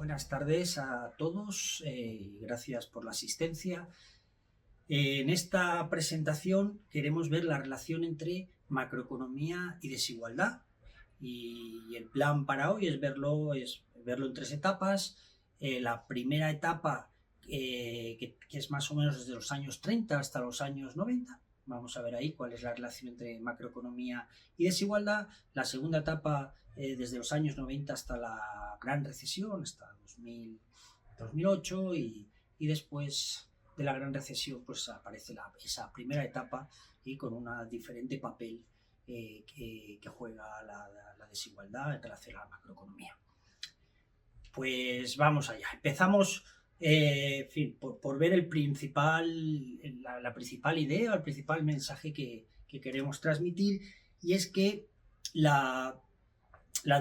Buenas tardes a todos, gracias por la asistencia. En esta presentación queremos ver la relación entre macroeconomía y desigualdad. Y el plan para hoy es verlo en tres etapas. La primera etapa, que es más o menos desde los años 30 hasta los años 90. Vamos a ver ahí cuál es la relación entre macroeconomía y desigualdad. La segunda etapa, desde los años 90 hasta la gran recesión, hasta 2008, y después de la gran recesión pues aparece esa primera etapa y con un diferente papel que juega la desigualdad en relación a la macroeconomía. Pues vamos allá. Empezamos en fin, por ver la principal idea, el principal mensaje que queremos transmitir, y es que la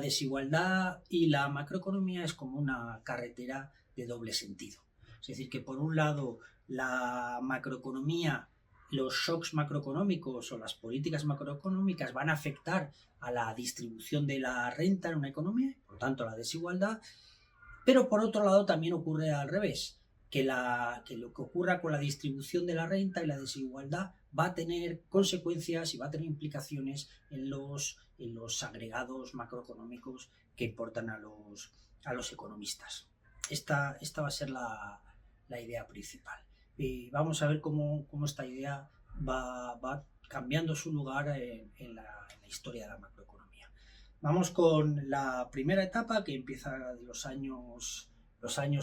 desigualdad y la macroeconomía es como una carretera de doble sentido. Es decir, que por un lado la macroeconomía, los shocks macroeconómicos o las políticas macroeconómicas van a afectar a la distribución de la renta en una economía, por lo tanto a la desigualdad, pero por otro lado también ocurre al revés, que lo que ocurra con la distribución de la renta y la desigualdad va a tener consecuencias y va a tener implicaciones en los agregados macroeconómicos que importan a los economistas. Esta va a ser la idea principal. Y vamos a ver cómo esta idea va cambiando su lugar en la historia de la macroeconomía. Vamos con la primera etapa, que empieza de los años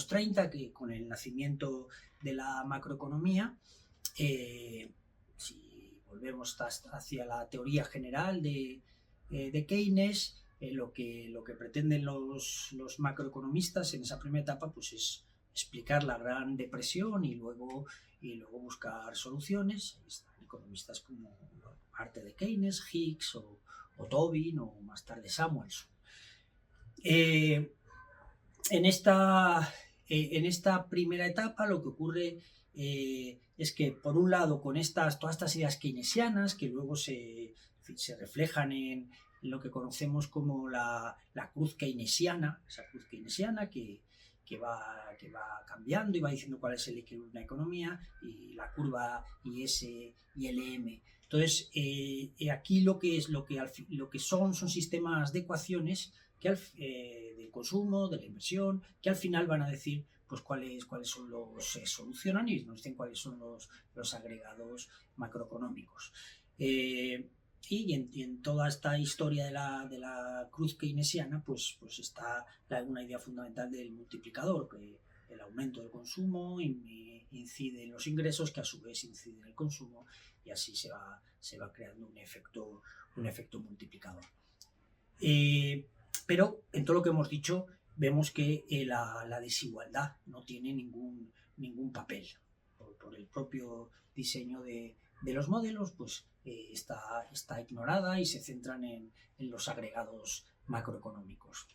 30, que con el nacimiento de la macroeconomía. Si volvemos hacia la teoría general de Keynes, lo que pretenden los macroeconomistas en esa primera etapa pues es explicar la Gran Depresión y luego buscar soluciones. Están economistas como parte de Keynes, Hicks o Tobin o más tarde Samuelson. En esta primera etapa lo que ocurre es que, por un lado, con todas estas ideas keynesianas que luego se reflejan en lo que conocemos como la cruz keynesiana, esa cruz keynesiana que va cambiando y va diciendo cuál es el equilibrio de una economía, y la curva IS y LM. Entonces, aquí lo que son sistemas de ecuaciones del consumo, de la inversión, que al final van a decir pues cuáles son se solucionan y nos dicen cuáles son los agregados macroeconómicos. Y en toda esta historia de la cruz keynesiana pues está una idea fundamental del multiplicador, que el aumento del consumo incide en los ingresos, que a su vez incide en el consumo, y así se va creando un efecto multiplicador. Pero en todo lo que hemos dicho vemos que la desigualdad no tiene ningún papel. Por el propio diseño de los modelos, pues está ignorada y se centran en los agregados macroeconómicos.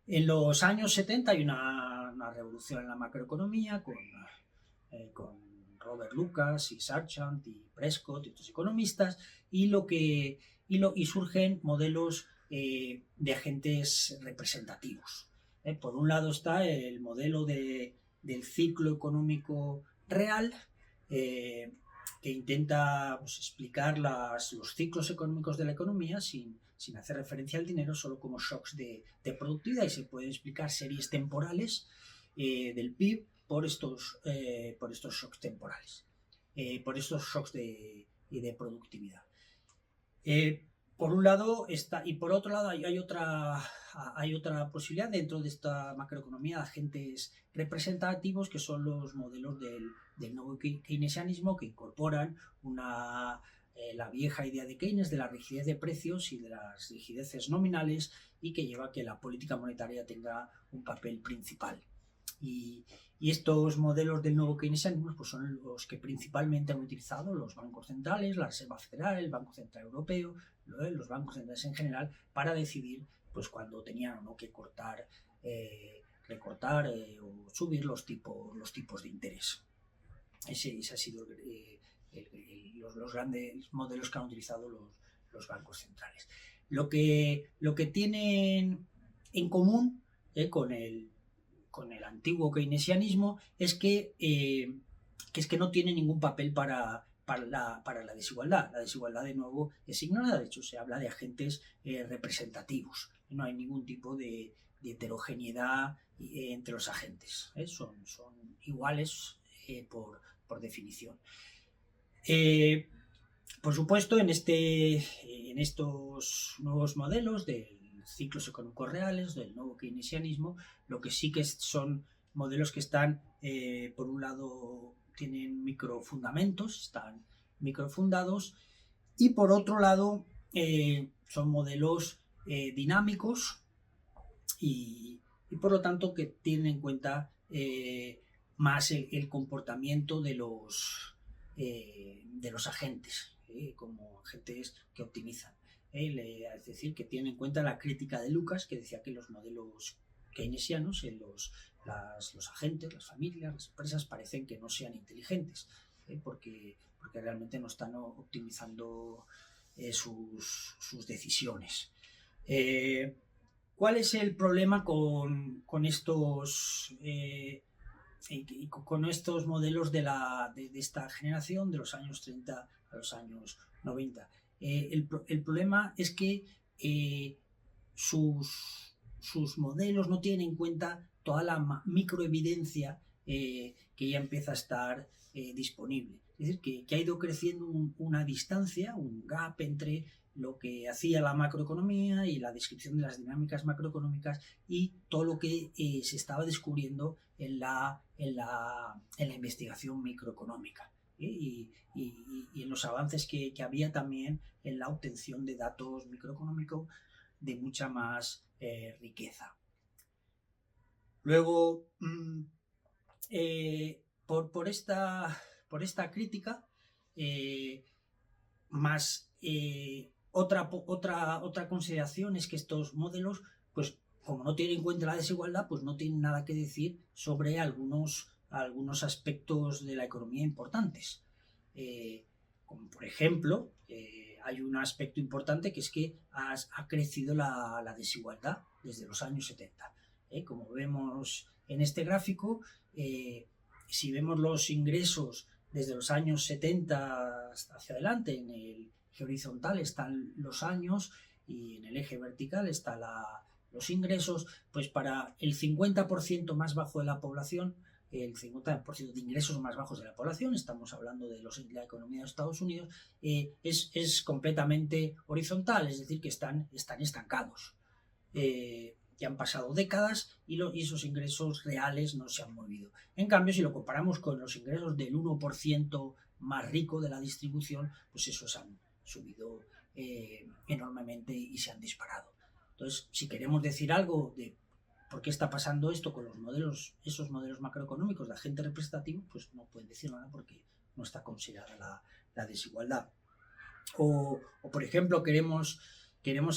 En los años 70 hay una revolución en la macroeconomía con Robert Lucas y Sargent y Prescott y otros economistas, y surgen modelos de agentes representativos. Por un lado está el modelo del ciclo económico real, que intenta explicar los ciclos económicos de la economía sin hacer referencia al dinero, solo como shocks de productividad, y se pueden explicar series temporales del PIB por estos shocks temporales, por estos shocks de productividad. Por un lado está, y por otro lado hay otra posibilidad dentro de esta macroeconomía de agentes representativos, que son los modelos del nuevo keynesianismo, que incorporan la vieja idea de Keynes de la rigidez de precios y de las rigideces nominales, y que lleva a que la política monetaria tenga un papel principal. Y estos modelos del nuevo keynesianismo pues son los que principalmente han utilizado los bancos centrales, la Reserva Federal, el Banco Central Europeo, los bancos centrales en general, para decidir pues cuando tenían o no que recortar o subir los tipos de interés. Ese ha sido los grandes modelos que han utilizado los bancos centrales. Lo que tienen en común con el antiguo keynesianismo es que no tiene ningún papel para la desigualdad. La desigualdad, de nuevo, es ignorada. De hecho, se habla de agentes representativos. No hay ningún tipo de heterogeneidad entre los agentes. Son iguales por definición. Por supuesto, en estos nuevos modelos de ciclos económicos reales, del nuevo keynesianismo, lo que sí que son modelos que están, por un lado, tienen microfundamentos, están microfundados, y por otro lado, son modelos dinámicos y por lo tanto que tienen en cuenta más el comportamiento de los agentes, como agentes que optimizan. Es decir, que tienen en cuenta la crítica de Lucas, que decía que los modelos keynesianos, los agentes, las familias, las empresas, parecen que no sean inteligentes, porque realmente no están optimizando sus decisiones. ¿Cuál es el problema con estos modelos de esta generación, de los años 30 a los años 90? El problema es que sus modelos no tienen en cuenta toda la microevidencia que ya empieza a estar disponible. Es decir, que ha ido creciendo una distancia, un gap entre lo que hacía la macroeconomía y la descripción de las dinámicas macroeconómicas y todo lo que se estaba descubriendo en la investigación microeconómica, y en los avances que había también en la obtención de datos microeconómicos de mucha más riqueza. Luego, por esta crítica, más otra consideración es que estos modelos, pues como no tienen en cuenta la desigualdad, pues no tienen nada que decir sobre algunos aspectos de la economía importantes. Como por ejemplo, hay un aspecto importante que es que ha crecido la desigualdad desde los años 70. Como vemos en este gráfico, si vemos los ingresos desde los años 70 hacia adelante, en el eje horizontal están los años y en el eje vertical están los ingresos, pues para el 50% más bajo de la población, el 50% de ingresos más bajos de la población, estamos hablando de la economía de Estados Unidos, es completamente horizontal, es decir, que están estancados. Que han pasado décadas y esos ingresos reales no se han movido. En cambio, si lo comparamos con los ingresos del 1% más rico de la distribución, pues esos han subido enormemente y se han disparado. Entonces, si queremos decir algo de por qué está pasando esto con esos modelos macroeconómicos de agente representativo, pues no pueden decir nada porque no está considerada la desigualdad. O por ejemplo, queremos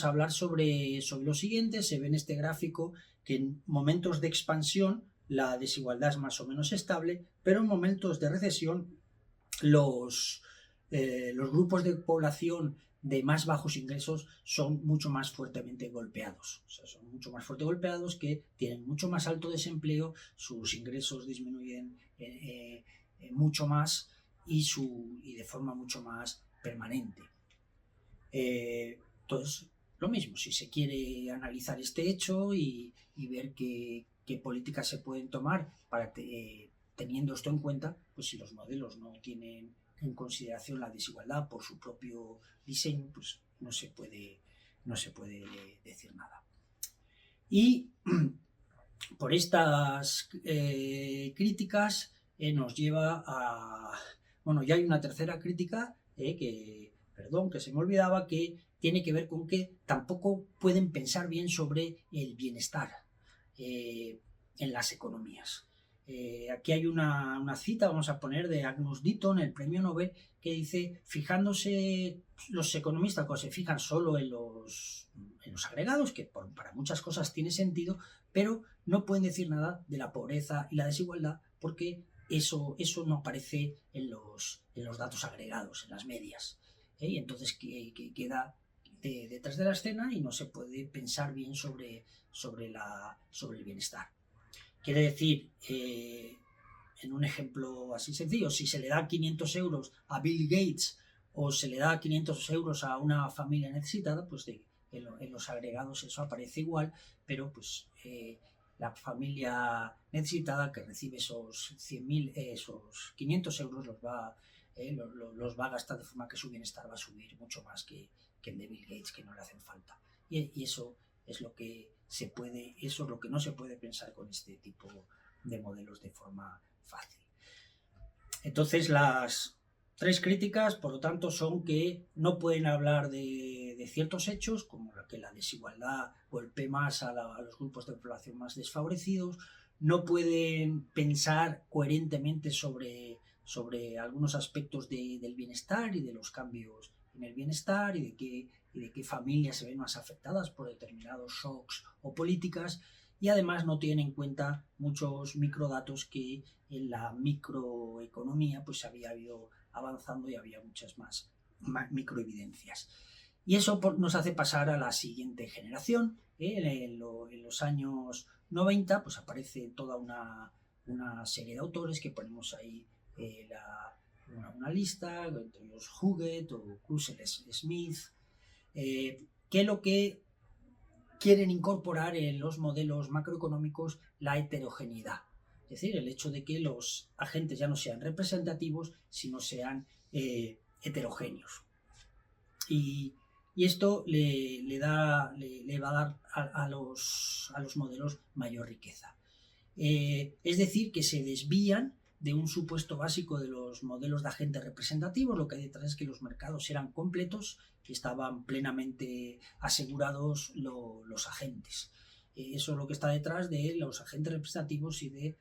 hablar sobre lo siguiente. Se ve en este gráfico que en momentos de expansión la desigualdad es más o menos estable, pero en momentos de recesión los grupos de población de más bajos ingresos son mucho más fuertemente golpeados. O sea, son mucho más fuertemente golpeados, que tienen mucho más alto desempleo, sus ingresos disminuyen mucho más y de forma mucho más permanente. Entonces, lo mismo, si se quiere analizar este hecho y ver qué políticas se pueden tomar para teniendo esto en cuenta, pues si los modelos no tienen en consideración la desigualdad por su propio diseño, pues no se puede decir nada. Y por estas críticas nos lleva a... Bueno, ya hay una tercera crítica que se me olvidaba, que tiene que ver con que tampoco pueden pensar bien sobre el bienestar en las economías. Aquí hay una cita, vamos a poner, de Agnus Deaton, el premio Nobel, que dice: fijándose los economistas, cuando se fijan solo en los agregados, que para muchas cosas tiene sentido, pero no pueden decir nada de la pobreza y la desigualdad porque eso no aparece en los datos agregados, en las medias. Y entonces queda detrás de la escena y no se puede pensar bien sobre el bienestar. Quiere decir, en un ejemplo así sencillo, si se le da 500 euros a Bill Gates o se le da 500 euros a una familia necesitada, pues en los agregados eso aparece igual, pero pues la familia necesitada que recibe esos 100.000, esos 500 euros los va a gastar de forma que su bienestar va a subir mucho más que el de Bill Gates, que no le hacen falta. Y eso es lo que eso es lo que no se puede pensar con este tipo de modelos de forma fácil. Entonces las 3 críticas, por lo tanto, son que no pueden hablar de ciertos hechos, como que la desigualdad golpee más a los grupos de población más desfavorecidos, no pueden pensar coherentemente sobre algunos aspectos del bienestar y de los cambios en el bienestar y de qué familias se ven más afectadas por determinados shocks o políticas, y además no tienen en cuenta muchos microdatos que en la microeconomía pues había ido avanzando y había muchas más microevidencias. Y eso nos hace pasar a la siguiente generación. En los años 90 pues aparece toda una serie de autores que ponemos ahí una lista, entre ellos Huguet o Kussel-Smith, que lo que quieren incorporar en los modelos macroeconómicos la heterogeneidad. Es decir, el hecho de que los agentes ya no sean representativos, sino sean heterogéneos. Y esto le va a dar a los modelos mayor riqueza. Es decir, que se desvían de un supuesto básico de los modelos de agentes representativos. Lo que hay detrás es que los mercados eran completos y estaban plenamente asegurados los agentes. Eso es lo que está detrás de los agentes representativos y de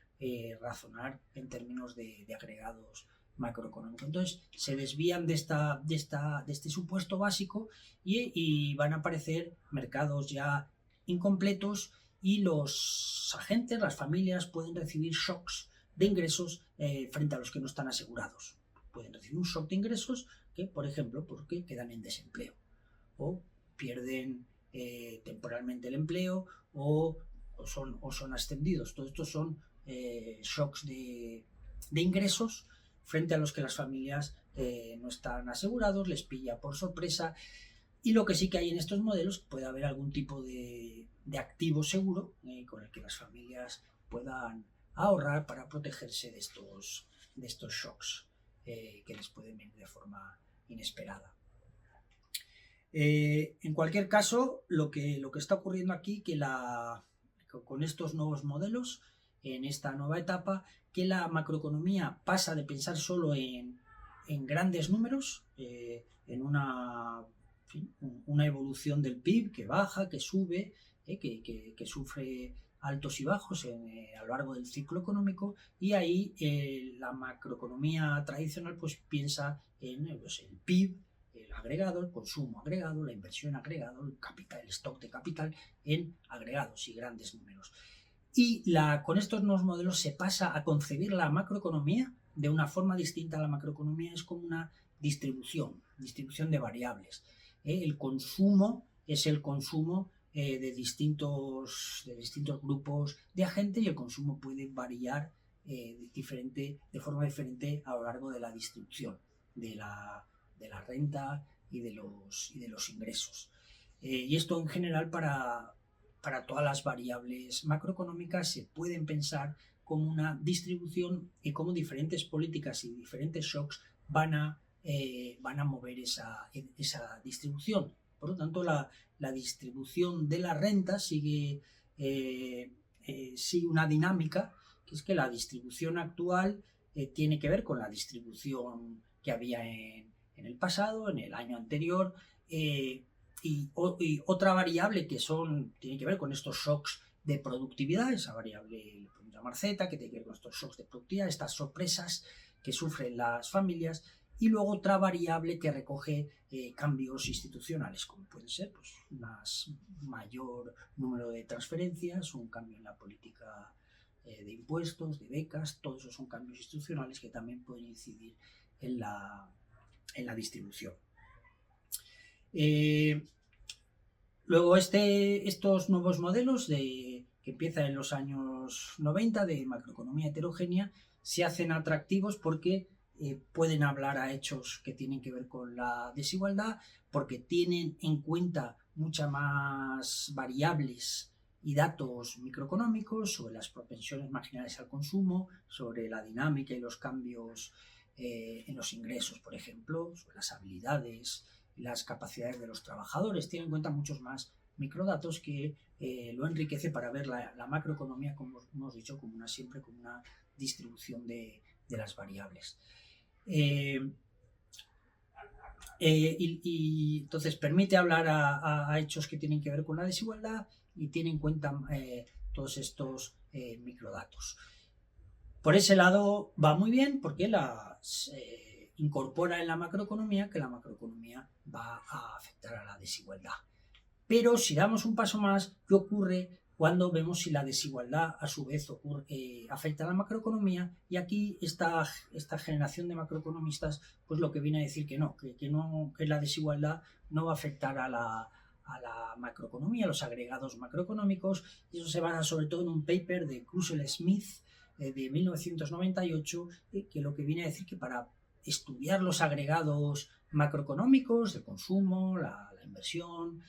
razonar en términos de agregados macroeconómicos. Entonces se desvían de este supuesto básico y van a aparecer mercados ya incompletos, y los agentes, las familias, pueden recibir shocks de ingresos frente a los que no están asegurados. Pueden recibir un shock de ingresos que, por ejemplo, porque quedan en desempleo o pierden temporalmente el empleo o son ascendidos. Todo esto son shocks de ingresos frente a los que las familias no están asegurados, les pilla por sorpresa. Y lo que sí que hay en estos modelos, puede haber algún tipo de activo seguro con el que las familias puedan ahorrar para protegerse de estos shocks que les pueden venir de forma inesperada. En cualquier caso, lo que está ocurriendo aquí, que con estos nuevos modelos, en esta nueva etapa, que la macroeconomía pasa de pensar solo en grandes números, en una evolución del PIB que baja, que sube, que sufre altos y bajos a lo largo del ciclo económico, y ahí la macroeconomía tradicional pues piensa en el PIB, el agregado, el consumo agregado, la inversión agregado, el capital, el stock de capital en agregados y grandes números. Y con estos nuevos modelos se pasa a concebir la macroeconomía de una forma distinta. La macroeconomía es como una distribución de variables. El consumo es el consumo de distintos grupos de agentes, y el consumo puede variar de forma diferente a lo largo de la distribución de la renta y de los ingresos. Y esto en general para todas las variables macroeconómicas se pueden pensar como una distribución y cómo diferentes políticas y diferentes shocks van a mover esa distribución. Por lo tanto, la distribución de la renta sigue una dinámica, que es que la distribución actual tiene que ver con la distribución que había en el pasado, en el año anterior, y otra variable que tiene que ver con estos shocks de productividad, esa variable lo podemos llamar Z, que tiene que ver con estos shocks de productividad, estas sorpresas que sufren las familias. Y luego otra variable que recoge cambios institucionales, como puede ser pues, un mayor número de transferencias, un cambio en la política de impuestos, de becas. Todos esos son cambios institucionales que también pueden incidir en la distribución. Luego estos nuevos modelos que empiezan en los años 90 de macroeconomía heterogénea se hacen atractivos porque pueden hablar a hechos que tienen que ver con la desigualdad, porque tienen en cuenta muchas más variables y datos microeconómicos sobre las propensiones marginales al consumo, sobre la dinámica y los cambios en los ingresos, por ejemplo, sobre las habilidades y las capacidades de los trabajadores. Tienen en cuenta muchos más microdatos que lo enriquece para ver la macroeconomía, como hemos dicho, siempre como una distribución de las variables. Y entonces permite hablar a hechos que tienen que ver con la desigualdad y tiene en cuenta todos estos microdatos. Por ese lado va muy bien porque incorpora en la macroeconomía que la macroeconomía va a afectar a la desigualdad. Pero si damos un paso más, ¿qué ocurre cuando vemos si la desigualdad a su vez afecta a la macroeconomía? Y aquí esta generación de macroeconomistas pues lo que viene a decir que la desigualdad no va a afectar a la macroeconomía, a los agregados macroeconómicos, y eso se basa sobre todo en un paper de Krull-Smith de 1998, que lo que viene a decir que para estudiar los agregados macroeconómicos, el consumo, la inversión,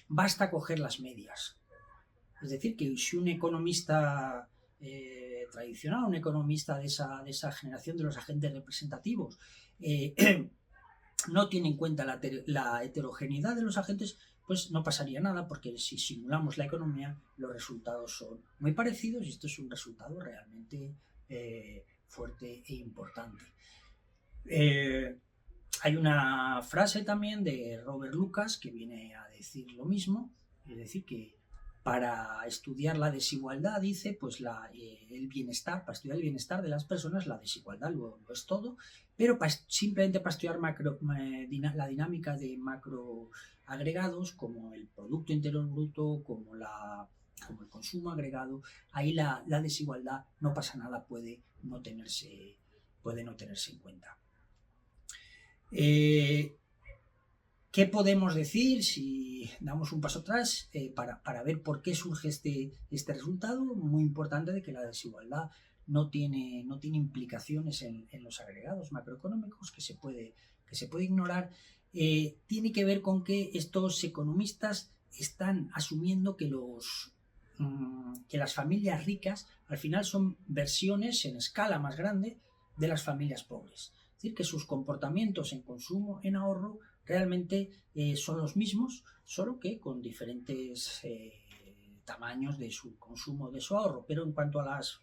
basta coger las medias. Es decir, que si un economista tradicional, un economista de esa generación de los agentes representativos, no tiene en cuenta la heterogeneidad de los agentes, pues no pasaría nada, porque si simulamos la economía, los resultados son muy parecidos y esto es un resultado realmente fuerte e importante. Hay una frase también de Robert Lucas que viene a decir lo mismo, es decir, que para estudiar la desigualdad, dice, pues el bienestar, para estudiar el bienestar de las personas, la desigualdad lo es todo, pero simplemente para estudiar la dinámica de macroagregados, como el Producto Interior Bruto, como el consumo agregado, ahí la desigualdad no pasa nada, puede no tenerse en cuenta. ¿Qué podemos decir si damos un paso atrás para ver por qué surge este resultado muy importante de que la desigualdad no tiene implicaciones en los agregados macroeconómicos que se puede ignorar? Tiene que ver con que estos economistas están asumiendo que las familias ricas al final son versiones en escala más grande de las familias pobres. Es decir, que sus comportamientos en consumo, en ahorro, realmente son los mismos, solo que con diferentes tamaños de su consumo, de su ahorro. Pero en cuanto a las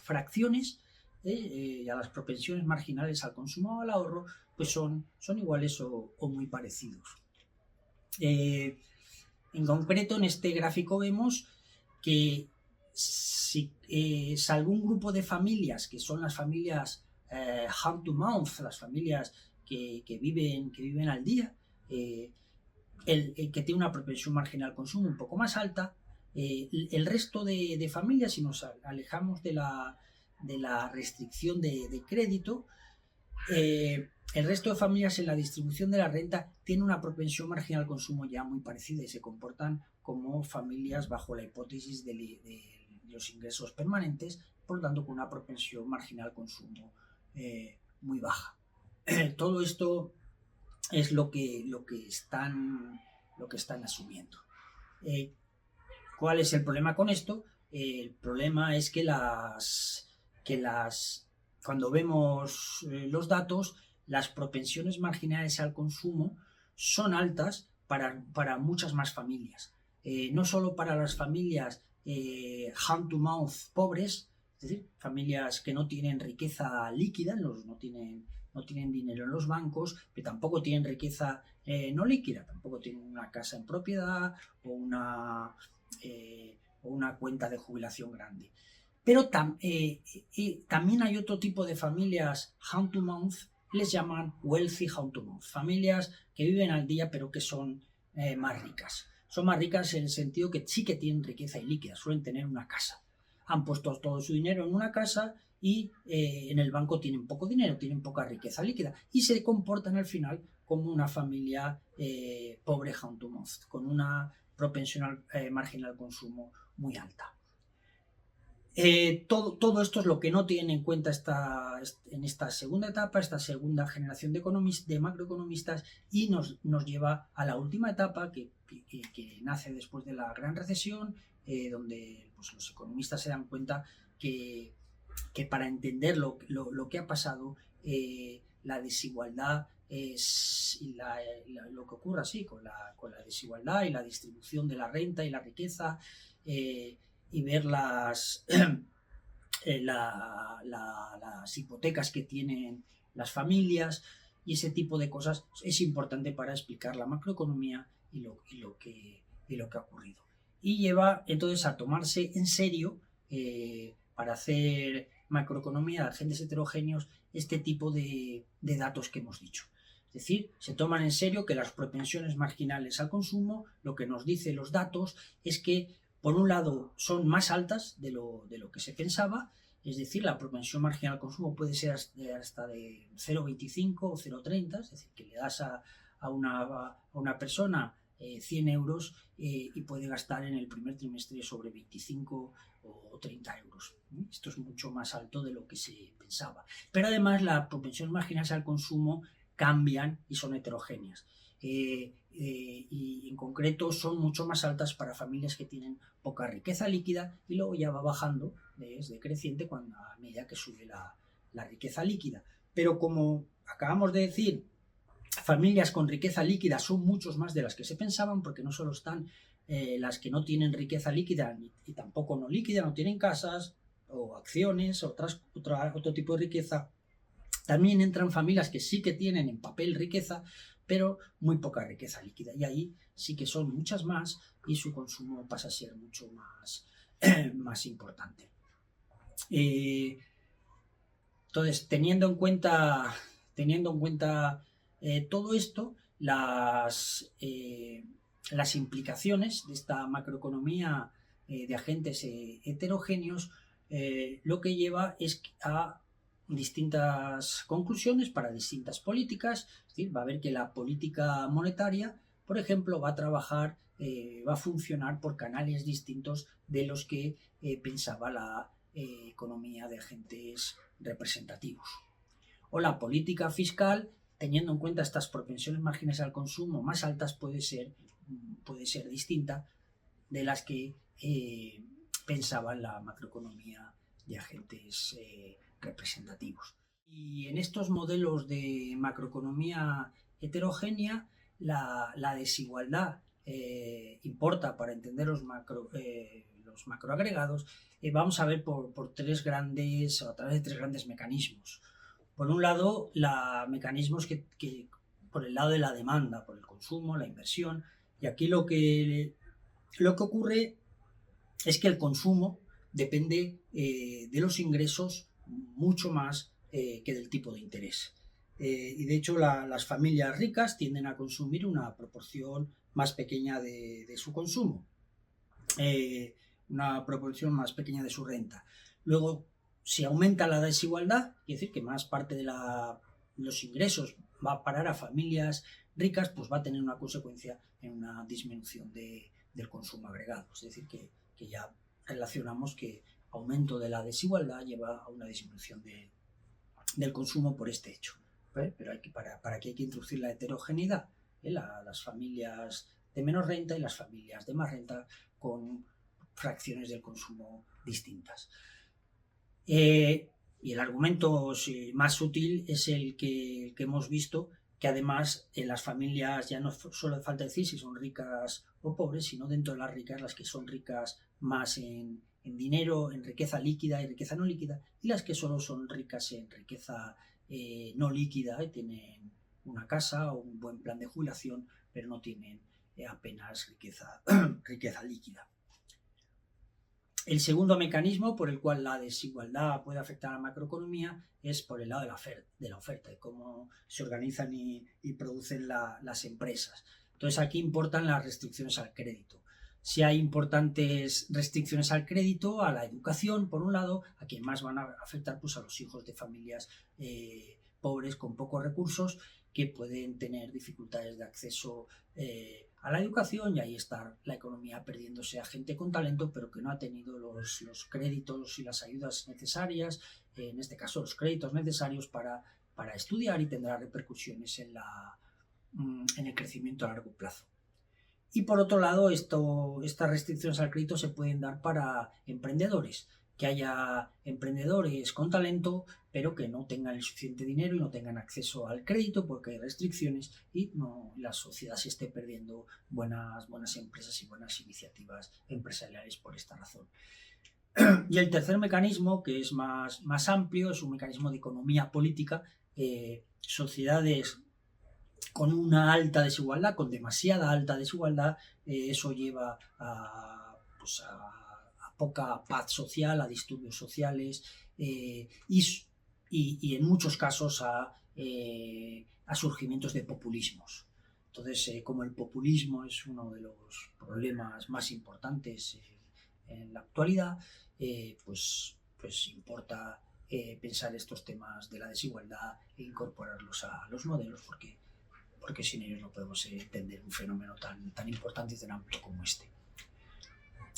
fracciones y a las propensiones marginales al consumo o al ahorro, pues son iguales o muy parecidos. En concreto, en este gráfico vemos que salvo un grupo de familias, que son las familias hand to mouth, las familias que viven al día, que tiene una propensión marginal al consumo un poco más alta, el resto de familias, si nos alejamos de la restricción de crédito, el resto de familias en la distribución de la renta tiene una propensión marginal al consumo ya muy parecida y se comportan como familias bajo la hipótesis de los ingresos permanentes, por lo tanto con una propensión marginal al consumo muy baja. Todo esto es lo que están asumiendo. ¿Cuál es el problema con esto? El problema es que cuando vemos los datos, las propensiones marginales al consumo son altas para muchas más familias. No solo para las familias hand to mouth pobres, es decir, familias que no tienen riqueza líquida, no tienen dinero en los bancos, pero tampoco tienen riqueza no líquida, tampoco tienen una casa en propiedad o una cuenta de jubilación grande. Pero también hay otro tipo de familias hand to mouth, les llaman wealthy hand to mouth, familias que viven al día pero que son más ricas. Son más ricas en el sentido que sí que tienen riqueza ilíquida, suelen tener una casa. Han puesto todo su dinero en una casa y en el banco tienen poco dinero, tienen poca riqueza líquida y se comportan al final como una familia pobre hand to mouth, con una propensión marginal al consumo muy alta. Todo esto es lo que no tiene en cuenta en esta segunda etapa, esta segunda generación de macroeconomistas, y nos lleva a la última etapa que nace después de la gran recesión, donde pues, los economistas se dan cuenta que para entender lo que ha pasado, la desigualdad lo que ocurre así con la desigualdad y la distribución de la renta y la riqueza, y ver las hipotecas que tienen las familias y ese tipo de cosas es importante para explicar la macroeconomía y lo que ha ocurrido. Y lleva entonces a tomarse en serio, para hacer macroeconomía de agentes heterogéneos, este tipo de datos que hemos dicho. Es decir, se toman en serio que las propensiones marginales al consumo, lo que nos dicen los datos es que, por un lado, son más altas de lo que se pensaba, es decir, la propensión marginal al consumo puede ser hasta de 0,25 o 0,30, es decir, que le das a una persona 100 euros y puede gastar en el primer trimestre sobre 25 o 30 euros. Esto es mucho más alto de lo que se pensaba. Pero además las propensiones marginales al consumo cambian y son heterogéneas. Y en concreto son mucho más altas para familias que tienen poca riqueza líquida, y luego ya va bajando, es decreciente a medida que sube la riqueza líquida. Pero como acabamos de decir, familias con riqueza líquida son muchos más de las que se pensaban, porque no solo están las que no tienen riqueza líquida y tampoco no líquida, no tienen casas o acciones, otro tipo de riqueza. También entran familias que sí que tienen en papel riqueza, pero muy poca riqueza líquida, y ahí sí que son muchas más y su consumo pasa a ser mucho más importante. Entonces, teniendo en cuenta todo esto, las implicaciones de esta macroeconomía de agentes heterogéneos, lo que lleva es a distintas conclusiones para distintas políticas. Es decir, va a ver que la política monetaria, por ejemplo, va a funcionar por canales distintos de los que pensaba la economía de agentes representativos. O la política fiscal, teniendo en cuenta estas propensiones marginales al consumo más altas, puede ser distinta de las que pensaba la macroeconomía de agentes representativos. Y en estos modelos de macroeconomía heterogénea, la desigualdad importa para entender los macroagregados. Vamos a ver a través de tres grandes mecanismos. Por un lado, mecanismos que por el lado de la demanda, por el consumo, la inversión, y aquí lo que ocurre es que el consumo depende de los ingresos mucho más que del tipo de interés. Y de hecho las familias ricas tienden a consumir una proporción más pequeña de su consumo, una proporción más pequeña de su renta. Luego, si aumenta la desigualdad, quiere decir que más parte de los ingresos va a parar a familias ricas, pues va a tener una consecuencia en una disminución del consumo agregado. Es decir, que ya relacionamos que aumento de la desigualdad lleva a una disminución del consumo por este hecho. Pero para que hay que introducir la heterogeneidad, las familias de menos renta y las familias de más renta con fracciones del consumo distintas. Y el argumento más útil es el que hemos visto, que además en las familias ya no solo falta decir si son ricas o pobres, sino dentro de las ricas, las que son ricas más en dinero, en riqueza líquida y riqueza no líquida, y las que solo son ricas en riqueza no líquida y tienen una casa o un buen plan de jubilación, pero no tienen apenas riqueza líquida. El segundo mecanismo por el cual la desigualdad puede afectar a la macroeconomía es por el lado de la oferta, de cómo se organizan y producen las empresas. Entonces aquí importan las restricciones al crédito. Si hay importantes restricciones al crédito, a la educación, por un lado, a quien más van a afectar, pues a los hijos de familias pobres con pocos recursos, que pueden tener dificultades de acceso a la educación, y ahí está la economía perdiéndose a gente con talento, pero que no ha tenido los créditos y las ayudas necesarias, en este caso los créditos necesarios para estudiar, y tendrá repercusiones en el crecimiento a largo plazo. Y por otro lado, estas restricciones al crédito se pueden dar para emprendedores, que haya emprendedores con talento, pero que no tengan el suficiente dinero y no tengan acceso al crédito porque hay restricciones, y la sociedad se esté perdiendo buenas empresas y buenas iniciativas empresariales por esta razón. Y el tercer mecanismo, que es más amplio, es un mecanismo de economía política. Sociedades con una alta desigualdad, con demasiada alta desigualdad, eso lleva a poca paz social, a disturbios sociales, y en muchos casos a surgimientos de populismos. Entonces, como el populismo es uno de los problemas más importantes en la actualidad, pues importa pensar estos temas de la desigualdad e incorporarlos a los modelos, porque sin ellos no podemos entender un fenómeno tan importante y tan amplio como este.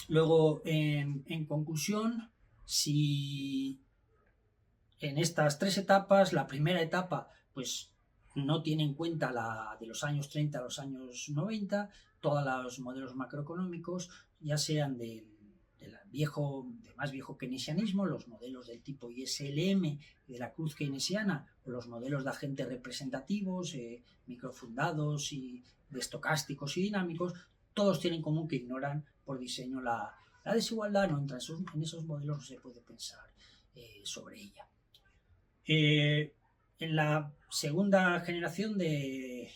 Luego, en conclusión, si en estas tres etapas, la primera etapa pues no tiene en cuenta la de los años 30 a los años 90, todos los modelos macroeconómicos, ya sean del más viejo keynesianismo, los modelos del tipo ISLM, de la cruz keynesiana, o los modelos de agentes representativos, microfundados y de estocásticos y dinámicos, todos tienen en común que ignoran por diseño la desigualdad, no entran en esos modelos, no se puede pensar sobre ella. En la segunda generación desde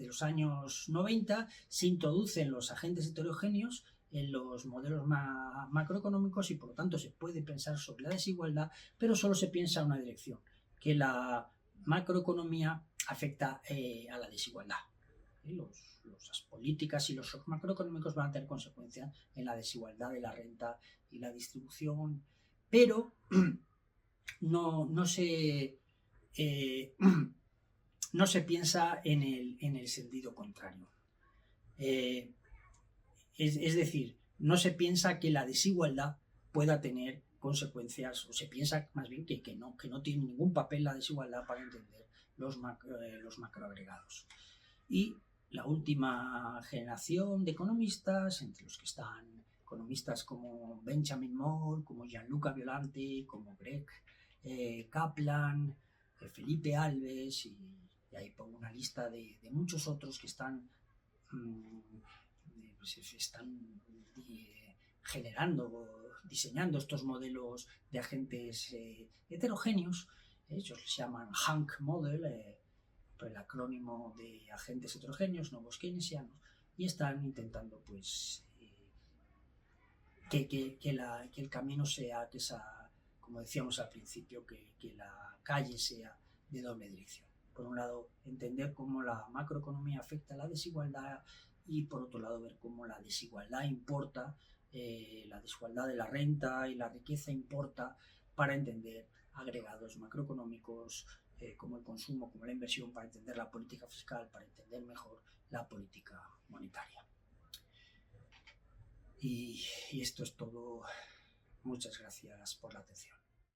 los años 90 se introducen los agentes heterogéneos en los modelos macroeconómicos, y por lo tanto se puede pensar sobre la desigualdad, pero solo se piensa en una dirección, que la macroeconomía afecta a la desigualdad. Las políticas y los shocks macroeconómicos van a tener consecuencias en la desigualdad de la renta y la distribución, pero no se piensa en el sentido contrario. Es decir, no se piensa que la desigualdad pueda tener consecuencias, o se piensa más bien que no tiene ningún papel la desigualdad para entender los macroagregados. Y la última generación de economistas, entre los que están economistas como Benjamin Moore, como Gianluca Violante, como Greg Kaplan, Felipe Alves, y ahí pongo una lista de muchos otros que están diseñando estos modelos de agentes heterogéneos. Ellos les llaman Hank Model, por el acrónimo de agentes heterogéneos, nuevos keynesianos, y están intentando que el camino sea, como decíamos al principio, que la calle sea de doble dirección. Por un lado, entender cómo la macroeconomía afecta a la desigualdad, y por otro lado ver cómo la desigualdad importa, la desigualdad de la renta y la riqueza importa para entender agregados macroeconómicos como el consumo, como la inversión, para entender la política fiscal, para entender mejor la política monetaria. Y esto es todo. Muchas gracias por la atención.